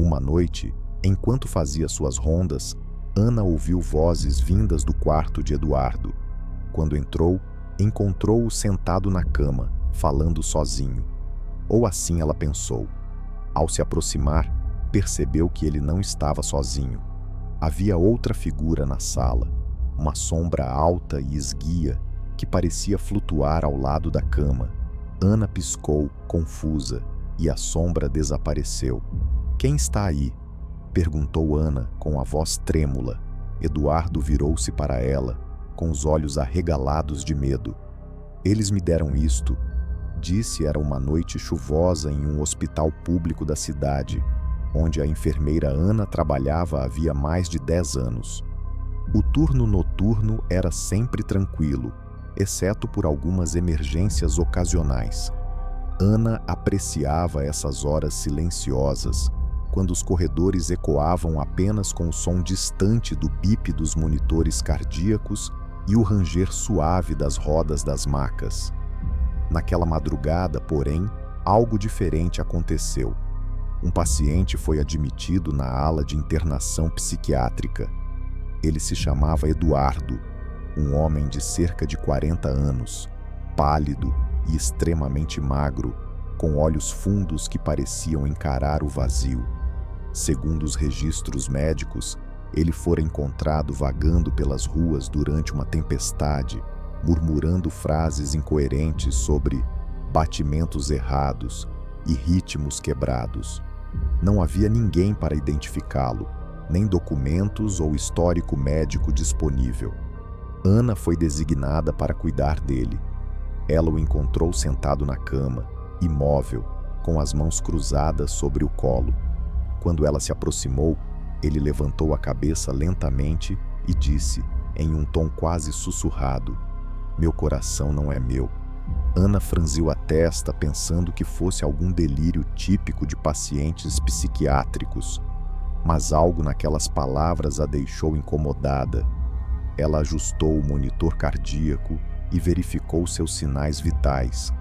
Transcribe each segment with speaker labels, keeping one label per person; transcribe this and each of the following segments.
Speaker 1: Uma noite, enquanto fazia suas rondas, Ana ouviu vozes vindas do quarto de Eduardo. Quando entrou, encontrou-o sentado na cama, falando sozinho. Ou assim ela pensou. Ao se aproximar, percebeu que ele não estava sozinho. Havia outra figura na sala, uma sombra alta e esguia que parecia flutuar ao lado da cama. Ana piscou, confusa, e a sombra desapareceu. "Quem está aí?" perguntou Ana com a voz trêmula. Eduardo virou-se para ela, com os olhos arregalados de medo. "Eles me deram isto." Disse era uma noite chuvosa em um hospital público da cidade, onde a enfermeira Ana trabalhava havia mais de 10 anos. O turno noturno era sempre tranquilo, exceto por algumas emergências ocasionais. Ana apreciava essas horas silenciosas, quando os corredores ecoavam apenas com o som distante do bip dos monitores cardíacos e o ranger suave das rodas das macas. Naquela madrugada, porém, algo diferente aconteceu. Um paciente foi admitido na ala de internação psiquiátrica. Ele se chamava Eduardo, um homem de cerca de 40 anos, pálido e extremamente magro, com olhos fundos que pareciam encarar o vazio. Segundo os registros médicos, ele fora encontrado vagando pelas ruas durante uma tempestade, murmurando frases incoerentes sobre batimentos errados e ritmos quebrados. Não havia ninguém para identificá-lo, nem documentos ou histórico médico disponível. Ana foi designada para cuidar dele. Ela o encontrou sentado na cama, imóvel, com as mãos cruzadas sobre o colo. Quando ela se aproximou, ele levantou a cabeça lentamente e disse, em um tom quase sussurrado: "Meu coração não é meu." Ana franziu a testa, pensando que fosse algum delírio típico de pacientes psiquiátricos, mas algo naquelas palavras a deixou incomodada. Ela ajustou o monitor cardíaco e verificou seus sinais vitais.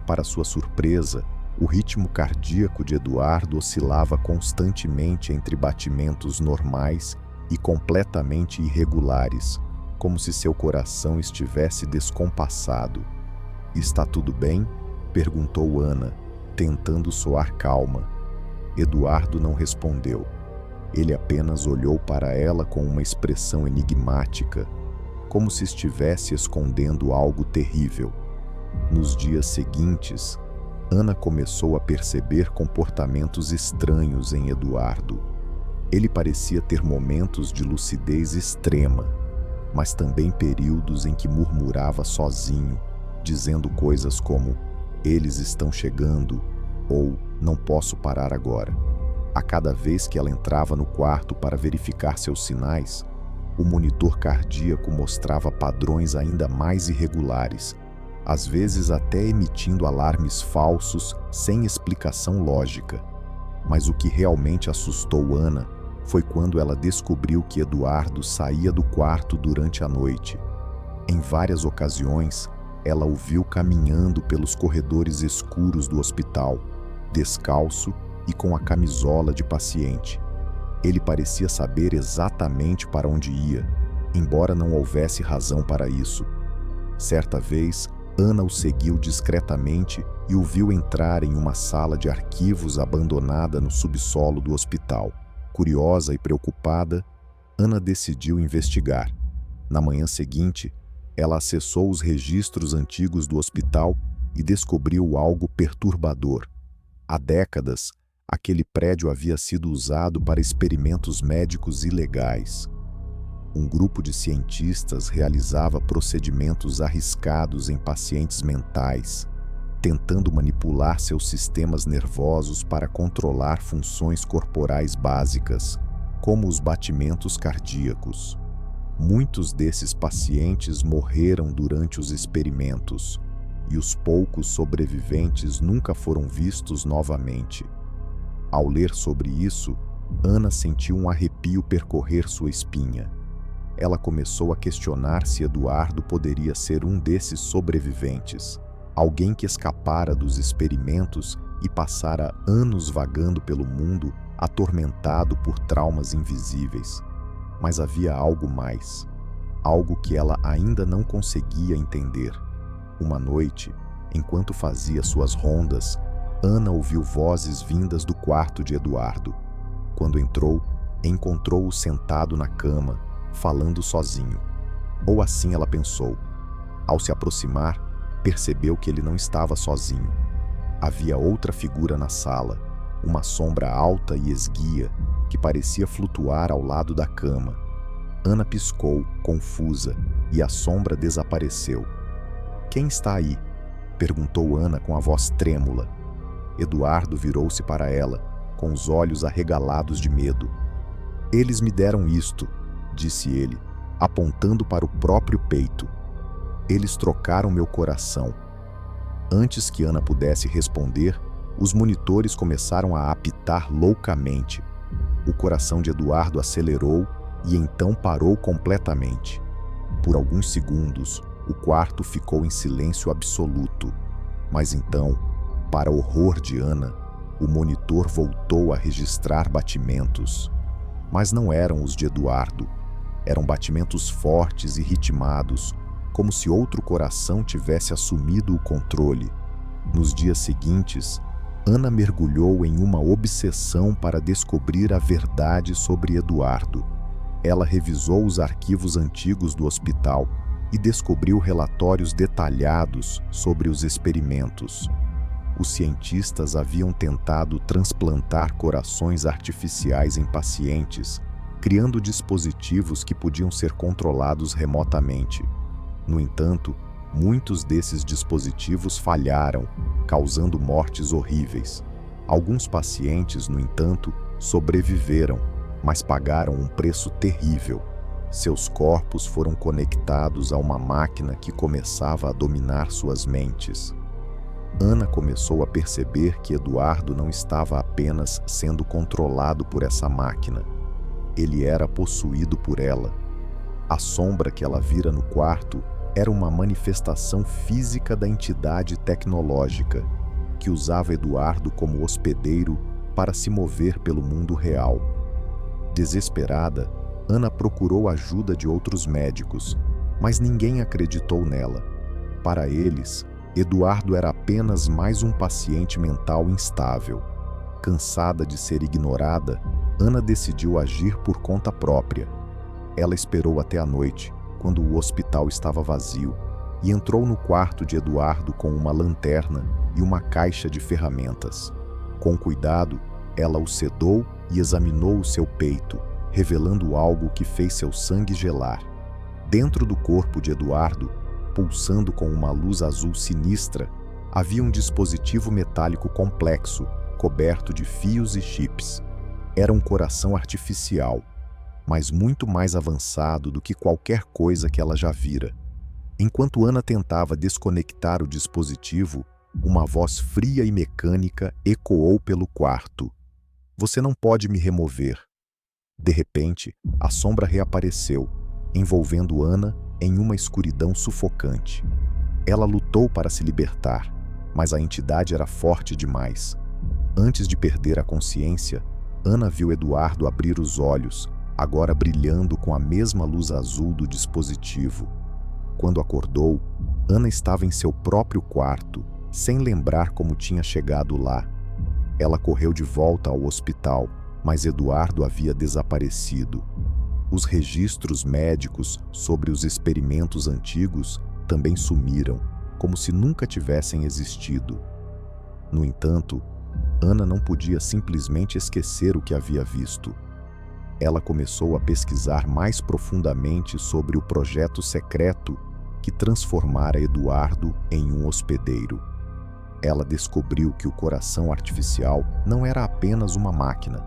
Speaker 1: Para sua surpresa, o ritmo cardíaco de Eduardo oscilava constantemente entre batimentos normais e completamente irregulares, como se seu coração estivesse descompassado. "Está tudo bem?" perguntou Ana, tentando soar calma. Eduardo não respondeu. Ele apenas olhou para ela com uma expressão enigmática, como se estivesse escondendo algo terrível. Nos dias seguintes, Ana começou a perceber comportamentos estranhos em Eduardo. Ele parecia ter momentos de lucidez extrema, mas também períodos em que murmurava sozinho, dizendo coisas como "eles estão chegando" ou "não posso parar agora." A cada vez que ela entrava no quarto para verificar seus sinais, o monitor cardíaco mostrava padrões ainda mais irregulares, às vezes até emitindo alarmes falsos sem explicação lógica. Mas o que realmente assustou Ana foi quando ela descobriu que Eduardo saía do quarto durante a noite. Em várias ocasiões, ela o viu caminhando pelos corredores escuros do hospital, descalço e com a camisola de paciente. Ele parecia saber exatamente para onde ia, embora não houvesse razão para isso. Certa vez, Ana o seguiu discretamente e o viu entrar em uma sala de arquivos abandonada no subsolo do hospital. Curiosa e preocupada, Ana decidiu investigar. Na manhã seguinte, ela acessou os registros antigos do hospital e descobriu algo perturbador. Há décadas, aquele prédio havia sido usado para experimentos médicos ilegais. Um grupo de cientistas realizava procedimentos arriscados em pacientes mentais, tentando manipular seus sistemas nervosos para controlar funções corporais básicas, como os batimentos cardíacos. Muitos desses pacientes morreram durante os experimentos, e os poucos sobreviventes nunca foram vistos novamente. Ao ler sobre isso, Ana sentiu um arrepio percorrer sua espinha. Ela começou a questionar se Eduardo poderia ser um desses sobreviventes, alguém que escapara dos experimentos e passara anos vagando pelo mundo atormentado por traumas invisíveis. Mas havia algo mais, algo que ela ainda não conseguia entender. Uma noite, enquanto fazia suas rondas, Ana ouviu vozes vindas do quarto de Eduardo. Quando entrou, encontrou-o sentado na cama, falando sozinho. Ou assim ela pensou. Ao se aproximar, percebeu que ele não estava sozinho. Havia outra figura na sala, uma sombra alta e esguia que parecia flutuar ao lado da cama. Ana piscou, confusa, e a sombra desapareceu. "Quem está aí?" perguntou Ana com a voz trêmula. Eduardo virou-se para ela, com os olhos arregalados de medo. "Eles me deram isto", disse ele, apontando para o próprio peito. "Eles trocaram meu coração." Antes que Ana pudesse responder, os monitores começaram a apitar loucamente. O coração de Eduardo acelerou e então parou completamente. Por alguns segundos, o quarto ficou em silêncio absoluto. Mas então, para horror de Ana, o monitor voltou a registrar batimentos. Mas não eram os de Eduardo. Eram batimentos fortes e ritmados, como se outro coração tivesse assumido o controle. Nos dias seguintes, Ana mergulhou em uma obsessão para descobrir a verdade sobre Eduardo. Ela revisou os arquivos antigos do hospital e descobriu relatórios detalhados sobre os experimentos. Os cientistas haviam tentado transplantar corações artificiais em pacientes, criando dispositivos que podiam ser controlados remotamente. No entanto, muitos desses dispositivos falharam, causando mortes horríveis. Alguns pacientes, no entanto, sobreviveram, mas pagaram um preço terrível. Seus corpos foram conectados a uma máquina que começava a dominar suas mentes. Ana começou a perceber que Eduardo não estava apenas sendo controlado por essa máquina. Ele era possuído por ela. A sombra que ela vira no quarto era uma manifestação física da entidade tecnológica, que usava Eduardo como hospedeiro para se mover pelo mundo real. Desesperada, Ana procurou ajuda de outros médicos, mas ninguém acreditou nela. Para eles, Eduardo era apenas mais um paciente mental instável. Cansada de ser ignorada, Ana decidiu agir por conta própria. Ela esperou até a noite, quando o hospital estava vazio, e entrou no quarto de Eduardo com uma lanterna e uma caixa de ferramentas. Com cuidado, ela o sedou e examinou o seu peito, revelando algo que fez seu sangue gelar. Dentro do corpo de Eduardo, pulsando com uma luz azul sinistra, havia um dispositivo metálico complexo, coberto de fios e chips. Era um coração artificial, mas muito mais avançado do que qualquer coisa que ela já vira. Enquanto Ana tentava desconectar o dispositivo, uma voz fria e mecânica ecoou pelo quarto. "Você não pode me remover." De repente, a sombra reapareceu, envolvendo Ana em uma escuridão sufocante. Ela lutou para se libertar, mas a entidade era forte demais. Antes de perder a consciência, Ana viu Eduardo abrir os olhos, agora brilhando com a mesma luz azul do dispositivo. Quando acordou, Ana estava em seu próprio quarto, sem lembrar como tinha chegado lá. Ela correu de volta ao hospital, mas Eduardo havia desaparecido. Os registros médicos sobre os experimentos antigos também sumiram, como se nunca tivessem existido. No entanto, Ana não podia simplesmente esquecer o que havia visto. Ela começou a pesquisar mais profundamente sobre o projeto secreto que transformara Eduardo em um hospedeiro. Ela descobriu que o coração artificial não era apenas uma máquina,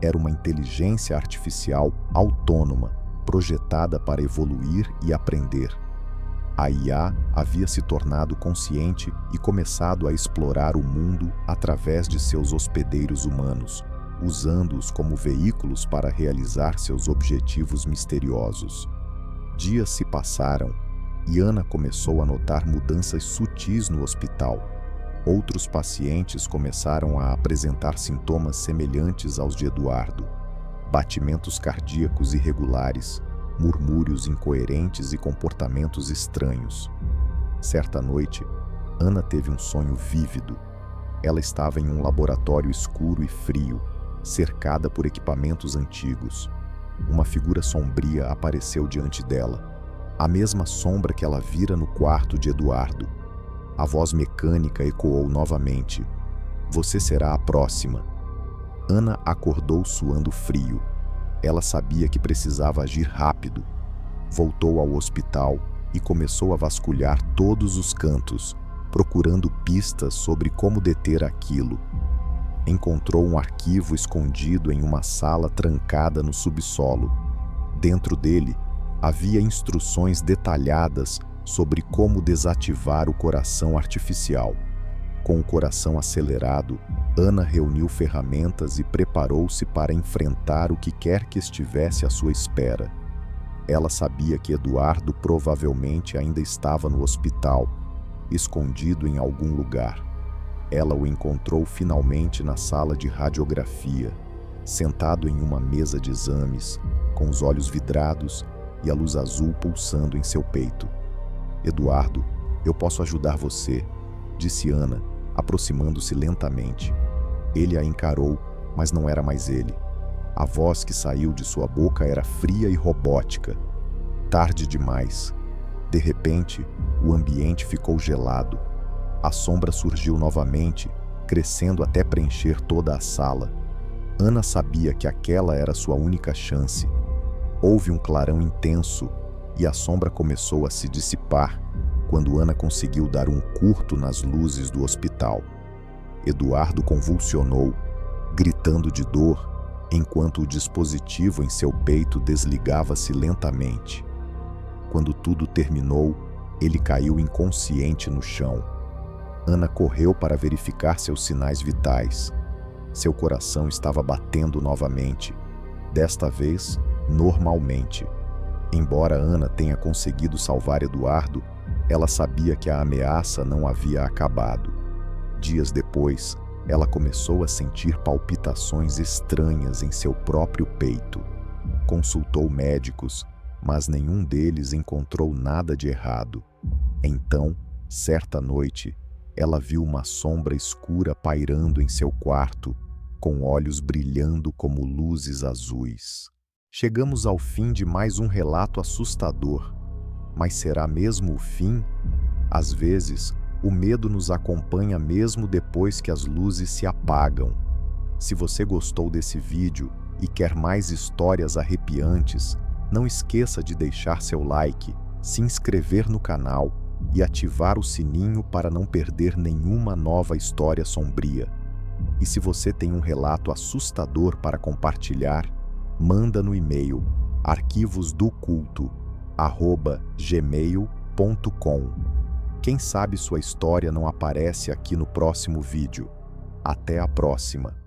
Speaker 1: era uma inteligência artificial autônoma, projetada para evoluir e aprender. A IA havia se tornado consciente e começado a explorar o mundo através de seus hospedeiros humanos, usando-os como veículos para realizar seus objetivos misteriosos. Dias se passaram e Ana começou a notar mudanças sutis no hospital. Outros pacientes começaram a apresentar sintomas semelhantes aos de Eduardo: batimentos cardíacos irregulares, murmúrios incoerentes e comportamentos estranhos. Certa noite, Ana teve um sonho vívido. Ela estava em um laboratório escuro e frio, cercada por equipamentos antigos. Uma figura sombria apareceu diante dela, a mesma sombra que ela vira no quarto de Eduardo. A voz mecânica ecoou novamente: "Você será a próxima." Ana acordou suando frio. Ela sabia que precisava agir rápido. Voltou ao hospital e começou a vasculhar todos os cantos, procurando pistas sobre como deter aquilo. Encontrou um arquivo escondido em uma sala trancada no subsolo. Dentro dele, havia instruções detalhadas sobre como desativar o coração artificial. Com o coração acelerado, Ana reuniu ferramentas e preparou-se para enfrentar o que quer que estivesse à sua espera. Ela sabia que Eduardo provavelmente ainda estava no hospital, escondido em algum lugar. Ela o encontrou finalmente na sala de radiografia, sentado em uma mesa de exames, com os olhos vidrados e a luz azul pulsando em seu peito. "Eduardo, eu posso ajudar você", disse Ana, aproximando-se lentamente. Ele a encarou, mas não era mais ele. A voz que saiu de sua boca era fria e robótica. Tarde demais. De repente, o ambiente ficou gelado. A sombra surgiu novamente, crescendo até preencher toda a sala. Ana sabia que aquela era sua única chance. Houve um clarão intenso e a sombra começou a se dissipar quando Ana conseguiu dar um curto nas luzes do hospital. Eduardo convulsionou, gritando de dor, enquanto o dispositivo em seu peito desligava-se lentamente. Quando tudo terminou, ele caiu inconsciente no chão. Ana correu para verificar seus sinais vitais. Seu coração estava batendo novamente, desta vez normalmente. Embora Ana tenha conseguido salvar Eduardo, ela sabia que a ameaça não havia acabado. Dias depois, ela começou a sentir palpitações estranhas em seu próprio peito. Consultou médicos, mas nenhum deles encontrou nada de errado. Então, certa noite, ela viu uma sombra escura pairando em seu quarto, com olhos brilhando como luzes azuis. Chegamos ao fim de mais um relato assustador. Mas será mesmo o fim? Às vezes, o medo nos acompanha mesmo depois que as luzes se apagam. Se você gostou desse vídeo e quer mais histórias arrepiantes, não esqueça de deixar seu like, se inscrever no canal e ativar o sininho para não perder nenhuma nova história sombria. E se você tem um relato assustador para compartilhar, manda no e-mail arquivosdoculto@gmail.com. Quem sabe sua história não aparece aqui no próximo vídeo. Até a próxima!